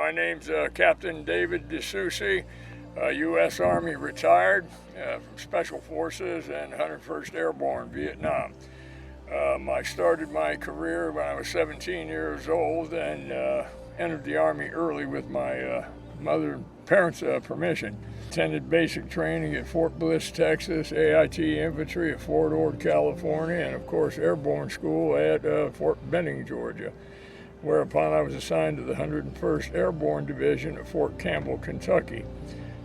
My name's Captain David DeSoucy, U.S. Army retired from Special Forces and 101st Airborne, Vietnam. I started my career when I was 17 years old and entered the Army early with my mother and parents' permission. Attended basic training at Fort Bliss, Texas, AIT Infantry at Fort Ord, California, and of course Airborne School at Fort Benning, Georgia, whereupon I was assigned to the 101st Airborne Division at Fort Campbell, Kentucky.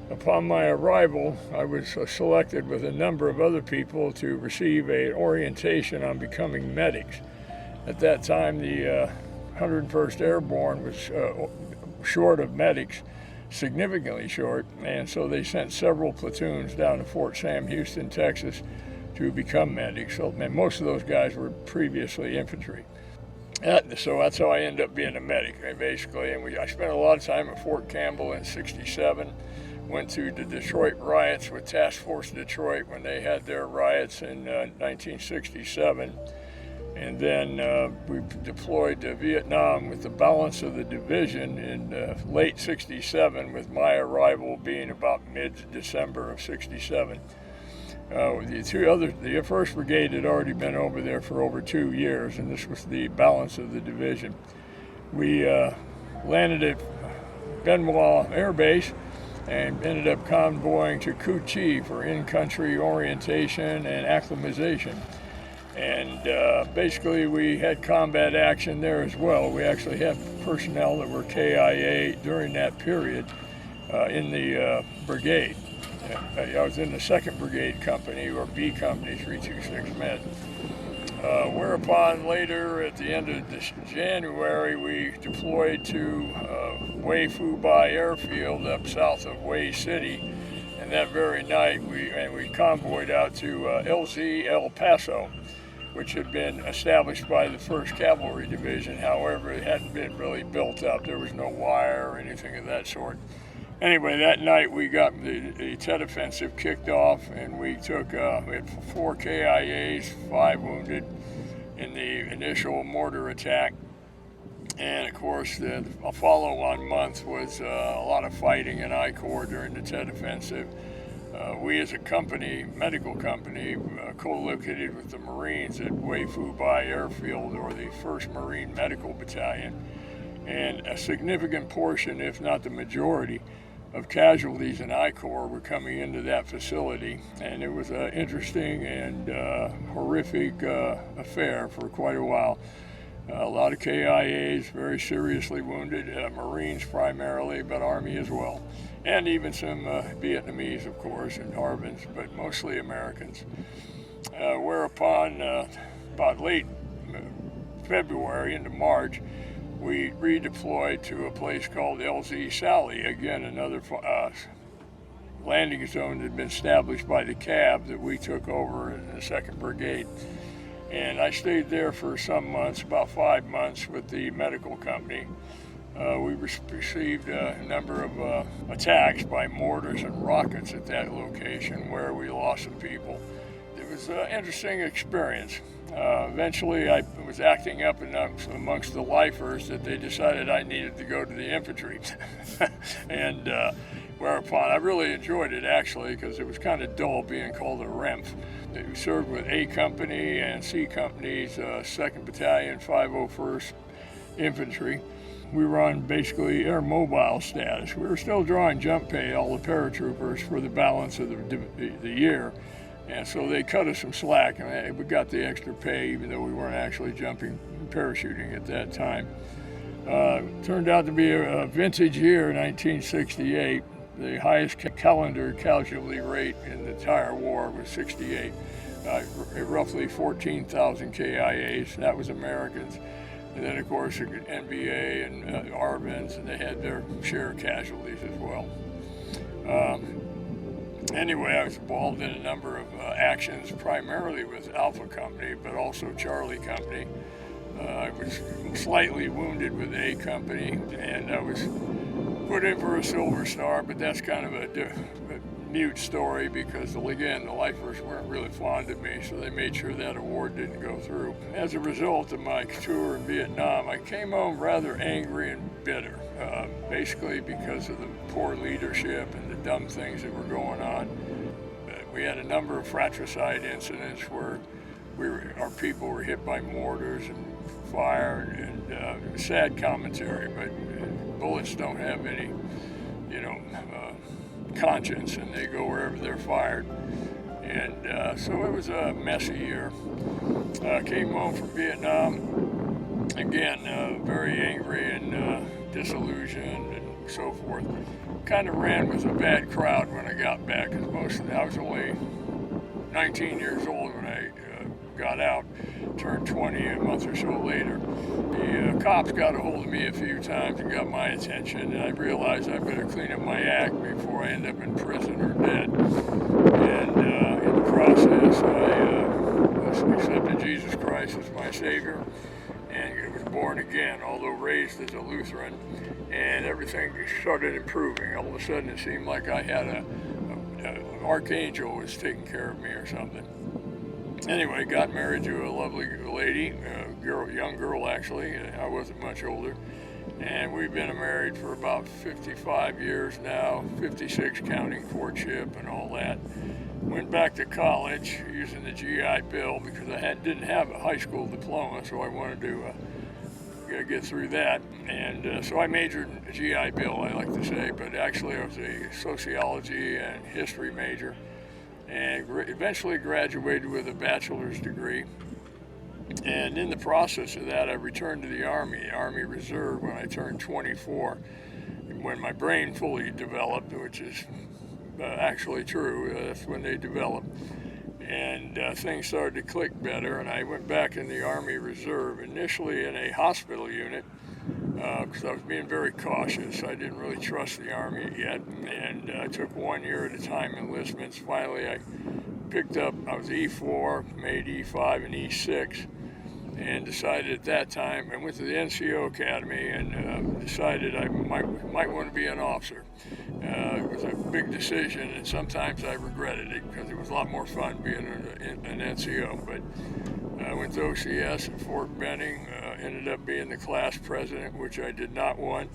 Upon my arrival, I was selected with a number of other people to receive an orientation on becoming medics. At that time, the 101st Airborne was short of medics, significantly short, and so they sent several platoons down to Fort Sam Houston, Texas to become medics. So, and most of those guys were previously infantry. So that's how I ended up being a medic, basically. And I spent a lot of time at Fort Campbell in '67. Went to the Detroit riots with Task Force Detroit when they had their riots in 1967. And then we deployed to Vietnam with the balance of the division in late '67, with my arrival being about mid-December of '67. The first brigade had already been over there for over 2 years, and this was the balance of the division. We landed at Benoit Air Base and ended up convoying to Cu Chi for in-country orientation and acclimatization. And basically we had combat action there as well. We actually had personnel that were KIA during that period in the brigade. I was in the 2nd Brigade Company, or B Company, 326 Med. Whereupon later, at the end of January, we deployed to Hue Phu Bai Airfield up south of Hue City. And that very night, we convoyed out to LZ El Paso, which had been established by the 1st Cavalry Division. However, it hadn't been really built up. There was no wire or anything of that sort. Anyway, that night we got the Tet Offensive kicked off, and we had 4 KIAs, 5 wounded in the initial mortar attack. And of course, the follow-on month was a lot of fighting in I Corps during the Tet Offensive. We as a company, medical company, co-located with the Marines at Hue Phu Bai Airfield, or the 1st Marine Medical Battalion, and a significant portion, if not the majority, of casualties in I Corps were coming into that facility. And it was an interesting and horrific affair for quite a while. A lot of KIAs, very seriously wounded, Marines primarily, but Army as well. And even some Vietnamese, of course, and Harbins, but mostly Americans. Whereupon, about late February into March, we redeployed to a place called LZ Sally, again another landing zone that had been established by the CAV that we took over in the 2nd Brigade. And I stayed there for some months, about 5 months, with the medical company. We received a number of attacks by mortars and rockets at that location, where we lost some people. It was an interesting experience. Eventually, I was acting up amongst the lifers that they decided I needed to go to the infantry. And whereupon I really enjoyed it, actually, because it was kind of dull being called a REMF. We served with A Company and C Company's 2nd Battalion, 501st Infantry. We were on basically air mobile status. We were still drawing jump pay, all the paratroopers, for the balance of the year. And so they cut us some slack, and we got the extra pay, even though we weren't actually jumping and parachuting at that time. Turned out to be a vintage year, 1968. The highest calendar casualty rate in the entire war was 68. Roughly 14,000 KIAs, that was Americans. And then, of course, NBA and Arvins, and they had their share of casualties as well. Anyway, I was involved in a number of actions, primarily with Alpha Company, but also Charlie Company. I was slightly wounded with A Company, and I was put in for a Silver Star, but that's kind of a mute story because, again, the lifers weren't really fond of me, so they made sure that award didn't go through. As a result of my tour in Vietnam, I came home rather angry and bitter, basically because of the poor leadership and the dumb things that were going on. We had a number of fratricide incidents where our people were hit by mortars and fire, and it was sad commentary, but bullets don't have any, conscience, and they go wherever they're fired. And so it was a messy year. Came home from Vietnam, again, very angry and disillusioned and so forth. Kind of ran with a bad crowd when I got back, because I was only 19 years old when I got out, turned 20 a month or so later. The cops got a hold of me a few times and got my attention, and I realized I better clean up my act before I end up in prison or dead. And in the process, I accepted Jesus Christ as my Savior, and was born again, although raised as a Lutheran, and everything started improving. All of a sudden, it seemed like I had an archangel was taking care of me or something. Anyway, got married to a lovely lady, young girl actually. I wasn't much older. And we've been married for about 55 years now, 56 counting courtship and all that. Went back to college using the GI Bill because I didn't have a high school diploma, so I wanted to get through that. And so I majored in GI Bill, I like to say, but actually I was a sociology and history major. And eventually graduated with a bachelor's degree. And in the process of that, I returned to the Army Reserve, when I turned 24, when my brain fully developed, which is actually true. That's when they develop. And things started to click better, and I went back in the Army Reserve, initially in a hospital unit, because I was being very cautious. I didn't really trust the Army yet, and I took 1 year at a time enlistments. Finally, I picked up, I was E4, made E5 and E6, and decided at that time, I went to the NCO Academy and decided I might want to be an officer. It was a big decision, and sometimes I regretted it because it was a lot more fun being an NCO. But I went to OCS at Fort Benning, ended up being the class president, which I did not want.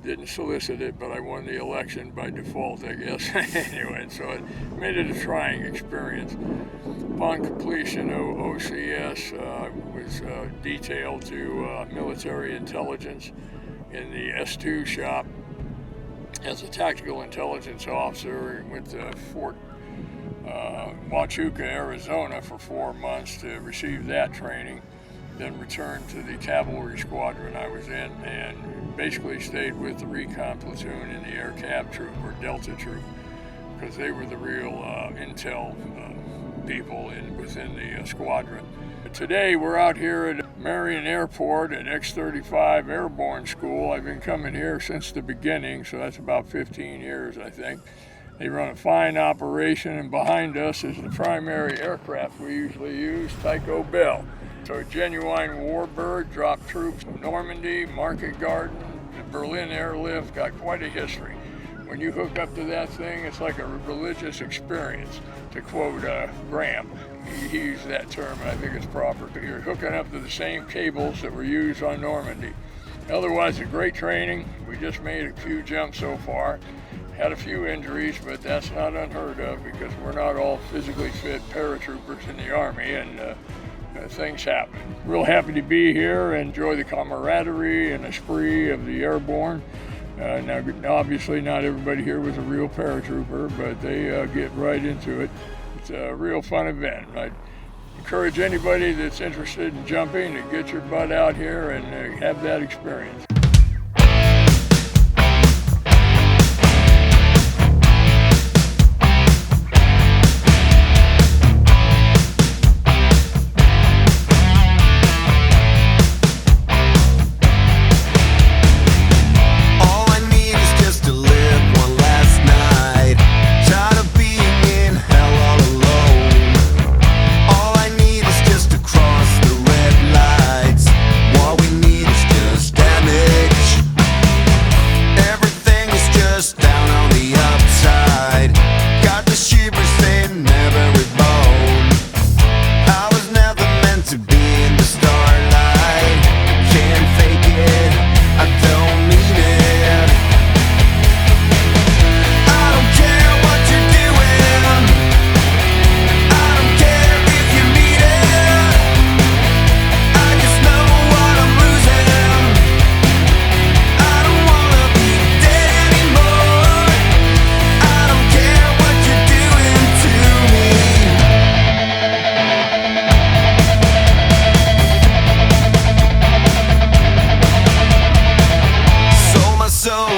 Didn't solicit it, but I won the election by default, I guess. Anyway, so it made it a trying experience. Upon completion of OCS, I was detailed to military intelligence in the S2 shop as a tactical intelligence officer. Went to Fort Huachuca, Arizona for 4 months to receive that training. Then returned to the cavalry squadron I was in, and basically stayed with the recon platoon in the air cav troop, or Delta troop, because they were the real intel people within the squadron. Today we're out here at Marion Airport at X-35 Airborne School. I've been coming here since the beginning, so that's about 15 years, I think. They run a fine operation, and behind us is the primary aircraft we usually use, Tycho Bell. So a genuine warbird, dropped troops from Normandy, Market Garden, the Berlin airlift, got quite a history. When you hook up to that thing, it's like a religious experience, to quote Graham. He used that term, and I think it's proper. You're hooking up to the same cables that were used on Normandy. Otherwise, a great training. We just made a few jumps so far. Had a few injuries, but that's not unheard of because we're not all physically fit paratroopers in the Army, and things happen. Real happy to be here and enjoy the camaraderie and esprit of the airborne. Now, obviously, not everybody here was a real paratrooper, but they get right into it. It's a real fun event. I encourage anybody that's interested in jumping to get your butt out here and have that experience. What we need is just damage. so